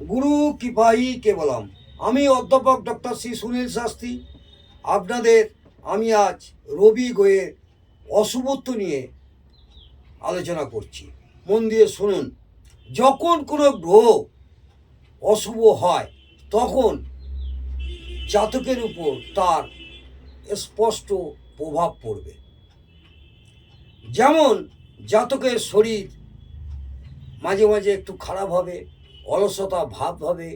গুরু কৃপাই কেবলম। আমি অধ্যাপক ডক্টর শ্রী সুনীল শাস্ত্রী। আপনাদের আমি আজ রবি গ্রহের অশুভত্ব নিয়ে আলোচনা করছি। মন দিয়ে শুনুন। যখন কোনো গ্রহ অশুভ হয় তখন জাতকের উপর তার স্পষ্ট প্রভাব পড়বে। যেমন জাতকের শরীর মাঝে মাঝে একটু খারাপ হবে, অলসতা ভাব হবে,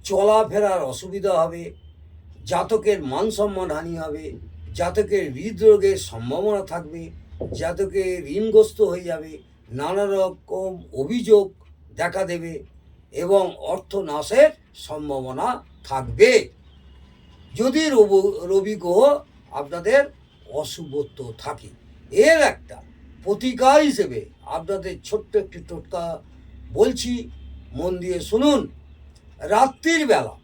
চলাফেরার অসুবিধা হবে, জাতকের মান সম্মান হানি হবে, জাতকের হৃদরোগের সম্ভাবনা থাকবে, জাতকের ঋণগ্রস্ত হয়ে যাবে, নানা রকম অভিযোগ দেখা দেবে এবং অর্থনাশের সম্ভাবনা থাকবে যদি রবি গ্রহ আপনাদের অশুভত্ব থাকে। এর একটা প্রতিকার হিসেবে আপনাদের ছোট্ট একটি টোটকা বলছি, মন দিয়ে শুনুন। রাত্রির বেলা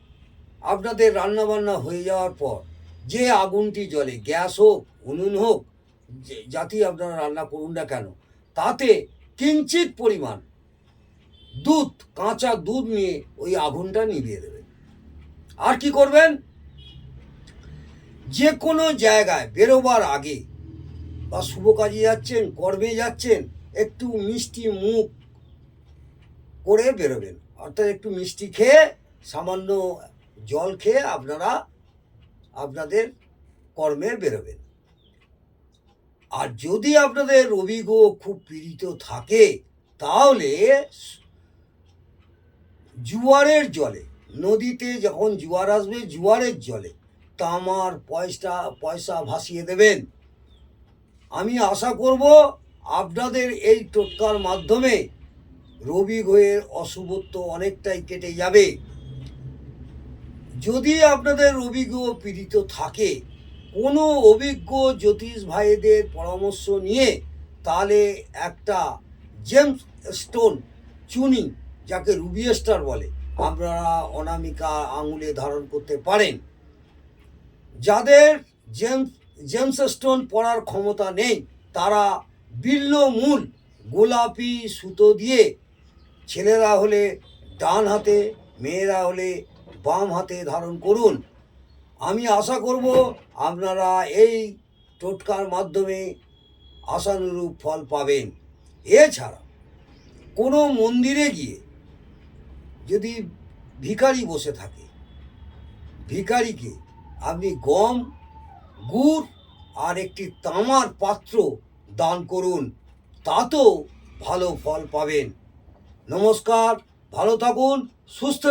আপনাদের রান্নাবান্না হয়ে যাওয়ার পর যে আগুনটি জ্বলে, গ্যাস হোক উনুন হোক, যাতেই আপনারা রান্না করুন না কেন, তাতে কিঞ্চিত পরিমাণ দুধ, কাঁচা দুধ নিয়ে ওই আগুনটা নিভিয়ে দেবেন। আর কি করবেন, যে কোনো জায়গায় বেরোবার আগে বা শুভ কাজে যাচ্ছেন, কর্মে যাচ্ছেন, একটু মিষ্টি মুখ করে বেরোবেন। অর্থাৎ একটু মিষ্টি খেয়ে, সামান্য জল খেয়ে আপনারা আপনাদের কর্মে বেরোবেন। আর যদি আপনাদের রবি গ্রহ খুব পীড়িত থাকে তাহলে জোয়ারের জলে, নদীতে যখন জোয়ার আসবে জোয়ারের জলে তামার পয়সা ভাসিয়ে দেবেন। আমি আশা করব আপনাদের এই টোটকার মাধ্যমে রবি গ্রহের অশুভত্ব অনেকটাই কেটে যাবে। যদি আপনাদের রবি গ্রহ পীড়িত থাকে, কোনো অভিজ্ঞ জ্যোতিষ ভাইদের পরামর্শ নিয়ে তাহলে একটা জেমস স্টোন চুনি, যাকে রুবি স্টার বলে, আপনারা অনামিকা আঙুলে ধারণ করতে পারেন। যাদের জেমস স্টোন পরার ক্ষমতা নেই তারা বিল্বমূল গোলাপি সুতো দিয়ে, ছেলেরা হলে ডান হাতে, মেয়েরা হলে বাম হাতে ধারণ করুন। আমি আশা করব আপনারা এই টোটকার মাধ্যমে আশানুরূপ ফল পাবেন। এছাড়া কোনো মন্দিরে গিয়ে যদি ভিখারি বসে থাকে, ভিখারিকে আপনি গম, গুড় আর একটি তামার পাত্র দান করুন, তাতেও ভালো ফল পাবেন। নমস্কার, ভালো থাকুন, সুস্থ